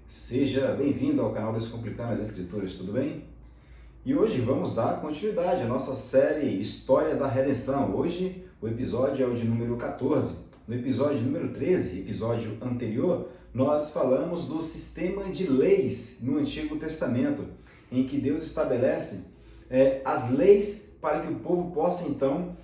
Seja bem-vindo ao canal Descomplicando as Escrituras, tudo bem? E hoje vamos dar continuidade à nossa série História da Redenção. Hoje o episódio é o de número 14. No episódio número 13, episódio anterior, nós falamos do sistema de leis no Antigo Testamento, em que Deus estabelece as leis para que o povo possa então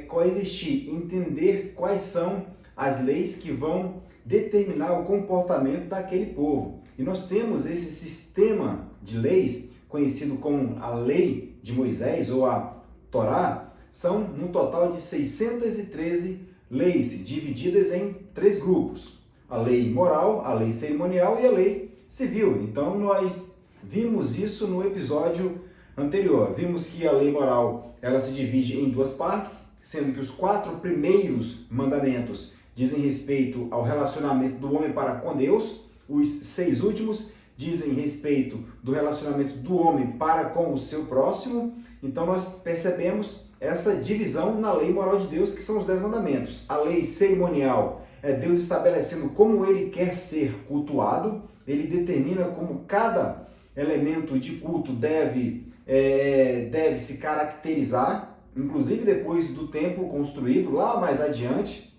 coexistir, entender quais são as leis que vão determinar o comportamento daquele povo. E nós temos esse sistema de leis, conhecido como a Lei de Moisés ou a Torá, são um total de 613 leis, divididas em 3 grupos. A lei moral, a lei cerimonial e a lei civil. Então nós vimos isso no episódio anterior. Vimos que a lei moral ela se divide em 2 partes, sendo que os 4 primeiros mandamentos dizem respeito ao relacionamento do homem para com Deus, os 6 últimos dizem respeito do relacionamento do homem para com o seu próximo. Então nós percebemos essa divisão na lei moral de Deus, que são os 10 mandamentos. A lei cerimonial é Deus estabelecendo como ele quer ser cultuado, ele determina como cada elemento de culto deve se caracterizar, inclusive depois do templo construído, lá mais adiante.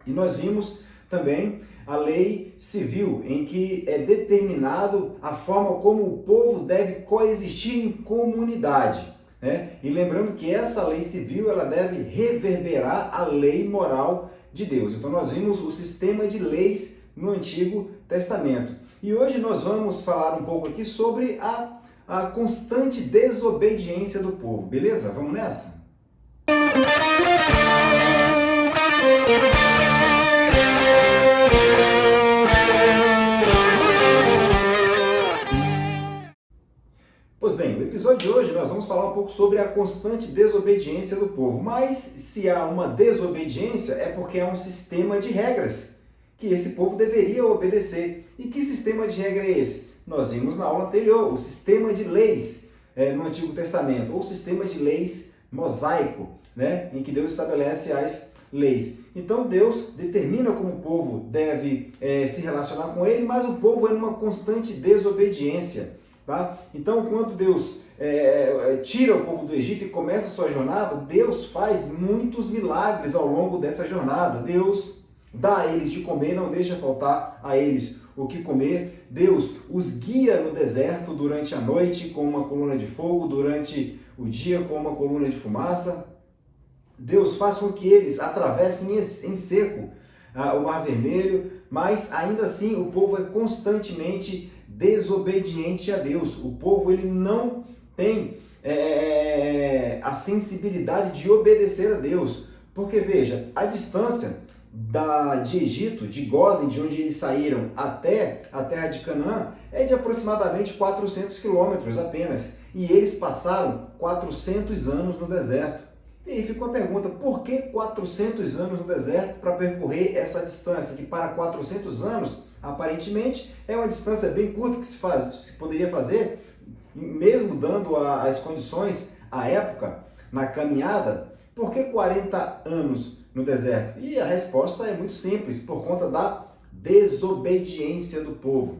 E nós vimos também a lei civil, em que é determinado a forma como o povo deve coexistir em comunidade, né? E lembrando que essa lei civil ela deve reverberar a lei moral de Deus. Então nós vimos o sistema de leis no Antigo Testamento. E hoje nós vamos falar um pouco aqui sobre a constante desobediência do povo, beleza? Vamos nessa? Pois bem, no episódio de hoje nós vamos falar um pouco sobre a constante desobediência do povo. Mas se há uma desobediência é porque há um sistema de regras que esse povo deveria obedecer. E que sistema de regra é esse? Nós vimos na aula anterior, o sistema de leis no Antigo Testamento, ou o sistema de leis mosaico, né, em que Deus estabelece as leis. Então Deus determina como o povo deve se relacionar com ele, mas o povo é numa constante desobediência. Tá? Então, quando Deus tira o povo do Egito e começa a sua jornada, Deus faz muitos milagres ao longo dessa jornada. Deus dá a eles de comer, não deixa faltar a eles o que comer. Deus os guia no deserto durante a noite com uma coluna de fogo, durante o dia com uma coluna de fumaça. Deus faz com que eles atravessem em seco o Mar Vermelho, mas ainda assim o povo é constantemente desobediente a Deus. O povo ele não tem a sensibilidade de obedecer a Deus, porque veja, a distância de Egito, de Gósen, de onde eles saíram, até a terra de Canaã, é de aproximadamente 400 quilômetros apenas, e eles passaram 400 anos no deserto. E aí fica uma pergunta, por que 400 anos no deserto para percorrer essa distância, que para 400 anos, aparentemente, é uma distância bem curta que se poderia fazer, mesmo dando as condições à época, na caminhada? Por que 40 anos no deserto? E a resposta é muito simples, por conta da desobediência do povo.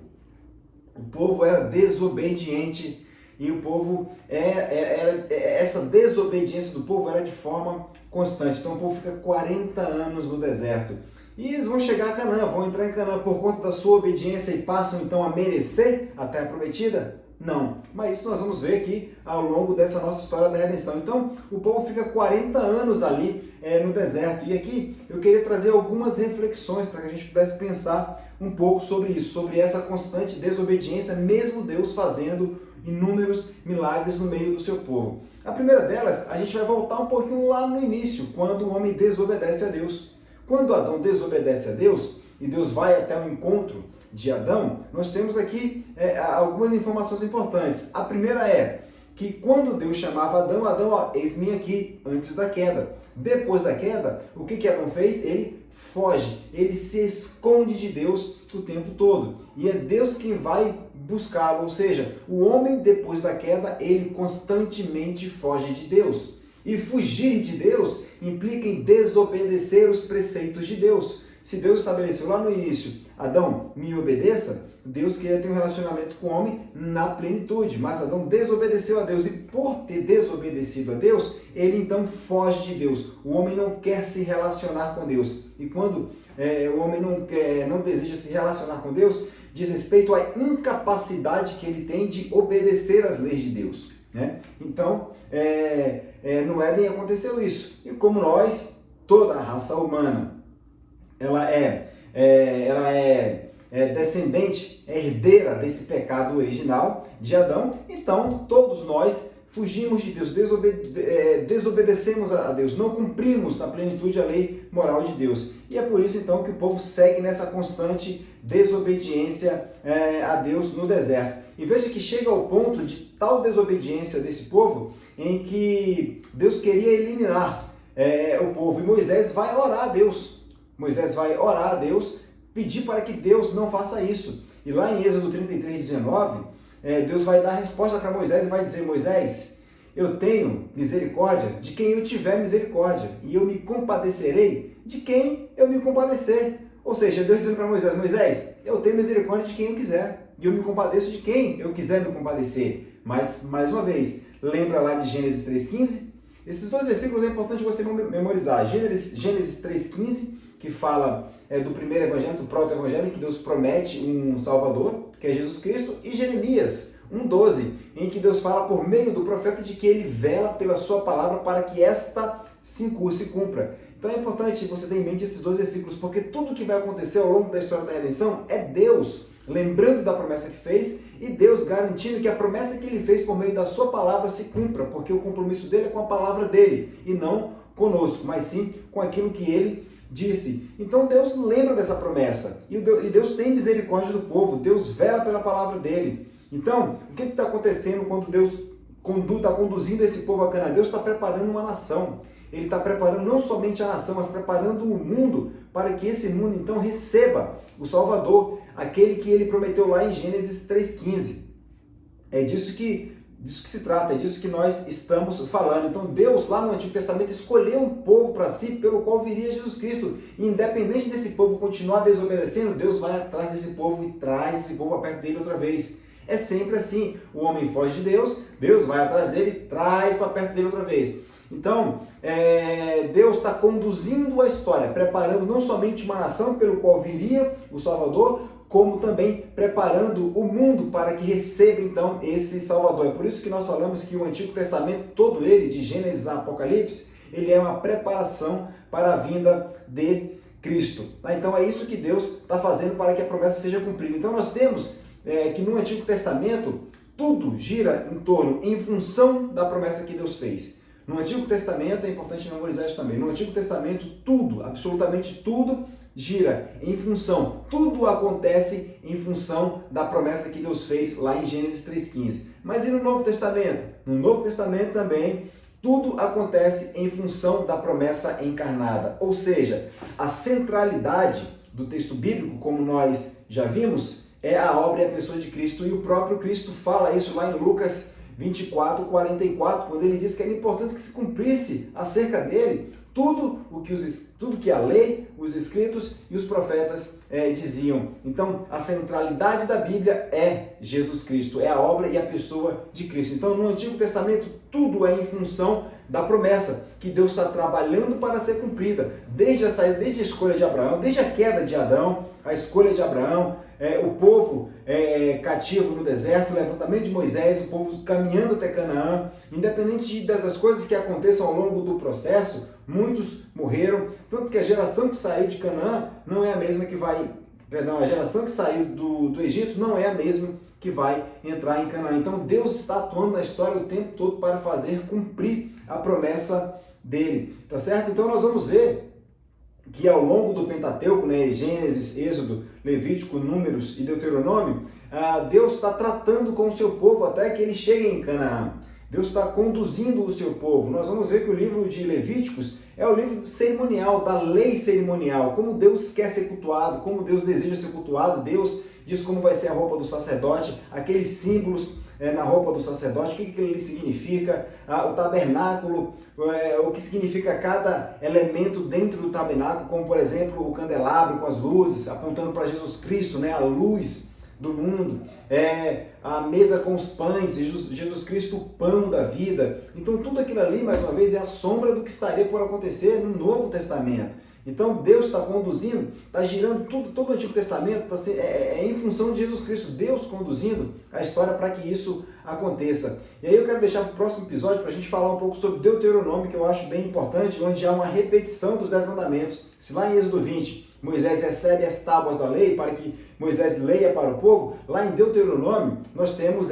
O povo era desobediente e o povo, essa desobediência do povo era de forma constante. Então o povo fica 40 anos no deserto. E eles vão chegar a Canaã, vão entrar em Canaã por conta da sua obediência e passam então a merecer a terra prometida? Não, mas isso nós vamos ver aqui ao longo dessa nossa história da redenção. Então, o povo fica 40 anos ali no deserto. E aqui eu queria trazer algumas reflexões para que a gente pudesse pensar um pouco sobre isso, sobre essa constante desobediência, mesmo Deus fazendo inúmeros milagres no meio do seu povo. A primeira delas, a gente vai voltar um pouquinho lá no início, quando o homem desobedece a Deus. Quando Adão desobedece a Deus, e Deus vai até o encontro de Adão, nós temos aqui algumas informações importantes. A primeira é que quando Deus chamava Adão, Adão, eis-me aqui, antes da queda. Depois da queda, o que Adão fez? Ele foge, ele se esconde de Deus o tempo todo. E é Deus quem vai buscá-lo, ou seja, o homem depois da queda, ele constantemente foge de Deus. E fugir de Deus implica em desobedecer os preceitos de Deus. Se Deus estabeleceu lá no início, Adão, me obedeça, Deus queria ter um relacionamento com o homem na plenitude, mas Adão desobedeceu a Deus, e por ter desobedecido a Deus, ele então foge de Deus. O homem não quer se relacionar com Deus, e quando o homem não deseja se relacionar com Deus, diz respeito à incapacidade que ele tem de obedecer às leis de Deus, né? Então, no Éden aconteceu isso, e como nós, toda a raça humana, ela é descendente, herdeira desse pecado original de Adão, então todos nós fugimos de Deus, desobedecemos a Deus, não cumprimos na plenitude a lei moral de Deus. E é por isso então que o povo segue nessa constante desobediência a Deus no deserto. E veja que chega ao ponto de tal desobediência desse povo, em que Deus queria eliminar o povo, e Moisés vai orar a Deus. Moisés vai orar a Deus, pedir para que Deus não faça isso. E lá em Êxodo 33:19, Deus vai dar a resposta para Moisés e vai dizer: Moisés, eu tenho misericórdia de quem eu tiver misericórdia, e eu me compadecerei de quem eu me compadecer. Ou seja, Deus dizendo para Moisés: Moisés, eu tenho misericórdia de quem eu quiser, e eu me compadeço de quem eu quiser me compadecer. Mas, mais uma vez, lembra lá de Gênesis 3:15? Esses dois versículos é importante você memorizar. Gênesis 3:15, que fala do primeiro evangelho, do proto-evangelho, em que Deus promete um Salvador, que é Jesus Cristo, e Jeremias 1:12, em que Deus fala por meio do profeta de que ele vela pela sua palavra para que esta se cumpra. Então é importante você ter em mente esses dois versículos, porque tudo que vai acontecer ao longo da história da redenção é Deus lembrando da promessa que fez e Deus garantindo que a promessa que ele fez por meio da sua palavra se cumpra, porque o compromisso dele é com a palavra dele e não conosco, mas sim com aquilo que ele disse. Então Deus lembra dessa promessa e Deus tem misericórdia do povo, Deus vela pela palavra dele. Então, o que está acontecendo quando Deus está conduzindo esse povo a Canaã? Deus está preparando uma nação. Ele está preparando não somente a nação, mas preparando o mundo para que esse mundo então receba o Salvador, aquele que ele prometeu lá em Gênesis 3:15. É disso que se trata, é disso que nós estamos falando. Então Deus lá no Antigo Testamento escolheu um povo para si, pelo qual viria Jesus Cristo. E independente desse povo continuar desobedecendo, Deus vai atrás desse povo e traz esse povo para perto dele outra vez. É sempre assim, o homem foge de Deus, Deus vai atrás dele e traz para perto dele outra vez. Então, Deus está conduzindo a história, preparando não somente uma nação pelo qual viria o Salvador, como também preparando o mundo para que receba então esse Salvador. É por isso que nós falamos que o Antigo Testamento, todo ele, de Gênesis a Apocalipse, ele é uma preparação para a vinda de Cristo. Então é isso que Deus está fazendo para que a promessa seja cumprida. Então nós temos que no Antigo Testamento tudo gira em função da promessa que Deus fez. No Antigo Testamento, é importante memorizar isso também, no Antigo Testamento tudo, absolutamente tudo, gira em função, tudo acontece em função da promessa que Deus fez lá em Gênesis 3:15. Mas e no Novo Testamento? No Novo Testamento também, tudo acontece em função da promessa encarnada. Ou seja, a centralidade do texto bíblico, como nós já vimos, é a obra e a pessoa de Cristo. E o próprio Cristo fala isso lá em Lucas 24:44, quando ele disse que era importante que se cumprisse acerca dele tudo que a lei, os escritos e os profetas diziam. Então, a centralidade da Bíblia é Jesus Cristo, é a obra e a pessoa de Cristo. Então, no Antigo Testamento, tudo é em função da promessa que Deus está trabalhando para ser cumprida, desde a escolha de Abraão, desde a queda de Adão, a escolha de Abraão, o povo cativo no deserto, o levantamento de Moisés, o povo caminhando até Canaã. Independente das coisas que aconteçam ao longo do processo, muitos morreram, tanto que a geração que saiu de Canaã não é a mesma que a geração que saiu do Egito não é a mesma que vai entrar em Canaã. Então Deus está atuando na história o tempo todo para fazer cumprir a promessa dele, tá certo? Então nós vamos ver que ao longo do Pentateuco, Gênesis, Êxodo, Levítico, Números e Deuteronômio, Deus está tratando com o seu povo até que ele chegue em Canaã. Deus está conduzindo o seu povo. Nós vamos ver que o livro de Levíticos é o livro cerimonial, da lei cerimonial, como Deus quer ser cultuado, como Deus deseja ser cultuado. Deus diz como vai ser a roupa do sacerdote, aqueles símbolos na roupa do sacerdote, o que ele significa, o tabernáculo, o que significa cada elemento dentro do tabernáculo, como por exemplo o candelabro com as luzes, apontando para Jesus Cristo, a luz do mundo, a mesa com os pães, Jesus Cristo, o pão da vida. Então tudo aquilo ali, mais uma vez, é a sombra do que estaria por acontecer no Novo Testamento. Então Deus está conduzindo, está girando todo o Antigo Testamento, em função de Jesus Cristo, Deus conduzindo a história para que isso aconteça. E aí eu quero deixar para o próximo episódio para a gente falar um pouco sobre Deuteronômio, que eu acho bem importante, onde há uma repetição dos 10 mandamentos. Se lá em Êxodo 20, Moisés recebe as tábuas da lei para que Moisés leia para o povo, lá em Deuteronômio nós temos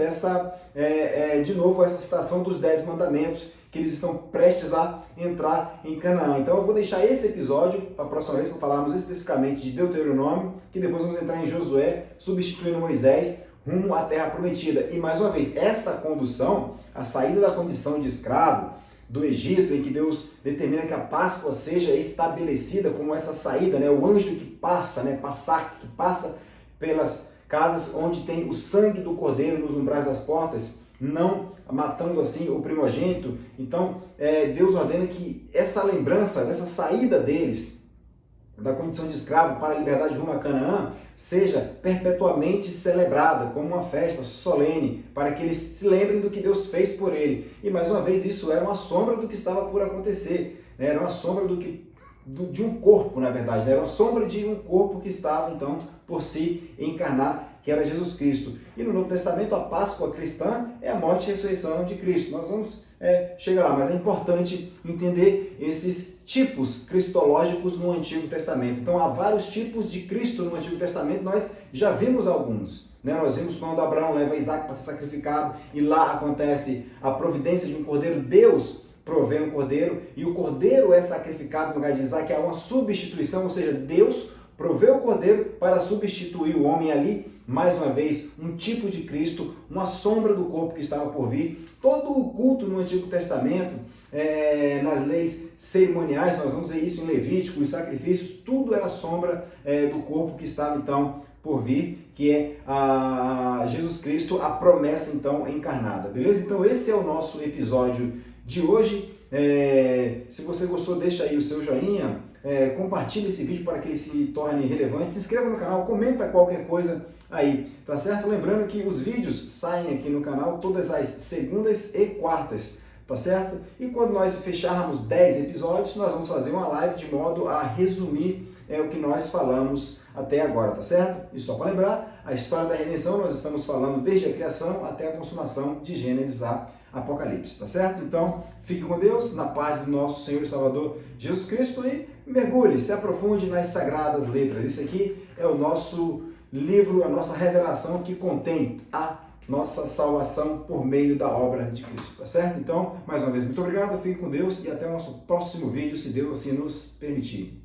de novo essa citação dos 10 mandamentos, que eles estão prestes a entrar em Canaã. Então eu vou deixar esse episódio para a próxima vez para falarmos especificamente de Deuteronômio, que depois vamos entrar em Josué, substituindo Moisés rumo à Terra Prometida. E mais uma vez, essa condução, a saída da condição de escravo do Egito, em que Deus determina que a Páscoa seja estabelecida como essa saída, o anjo que passa, que passa pelas casas onde tem o sangue do cordeiro nos umbrais das portas, não matando assim o primogênito. Então Deus ordena que essa lembrança dessa saída deles da condição de escravo para a liberdade rumo a Canaã seja perpetuamente celebrada como uma festa solene, para que eles se lembrem do que Deus fez por ele. E mais uma vez, isso era uma sombra do que estava por acontecer, era uma sombra de um corpo, na verdade, era uma sombra de um corpo que estava então por se encarnar, que era Jesus Cristo. E no Novo Testamento, a Páscoa cristã é a morte e ressurreição de Cristo. Nós vamos chegar lá, mas é importante entender esses tipos cristológicos no Antigo Testamento. Então, há vários tipos de Cristo no Antigo Testamento, nós já vimos alguns. Nós vimos quando Abraão leva Isaac para ser sacrificado e lá acontece a providência de um cordeiro. Deus provê um cordeiro e o cordeiro é sacrificado no lugar de Isaac, é uma substituição, ou seja, Deus provê o cordeiro para substituir o homem ali. Mais uma vez, um tipo de Cristo, uma sombra do corpo que estava por vir. Todo o culto no Antigo Testamento, nas leis cerimoniais, nós vamos ver isso em Levítico, os sacrifícios, tudo era sombra do corpo que estava então por vir, que é Jesus Cristo, a promessa então encarnada, beleza? Então esse é o nosso episódio de hoje. Se você gostou, deixa aí o seu joinha, compartilhe esse vídeo para que ele se torne relevante, se inscreva no canal, comenta qualquer coisa aí, tá certo? Lembrando que os vídeos saem aqui no canal todas as segundas e quartas, tá certo? E quando nós fecharmos 10 episódios, nós vamos fazer uma live de modo a resumir o que nós falamos até agora, tá certo? E só para lembrar, a história da redenção nós estamos falando desde a criação até a consumação de Gênesis a Apocalipse, tá certo? Então, fique com Deus, na paz do nosso Senhor e Salvador Jesus Cristo e mergulhe, se aprofunde nas sagradas letras. Isso aqui é o nosso livro, a nossa revelação que contém a nossa salvação por meio da obra de Cristo, tá certo? Então, mais uma vez, muito obrigado, fique com Deus e até o nosso próximo vídeo, se Deus assim nos permitir.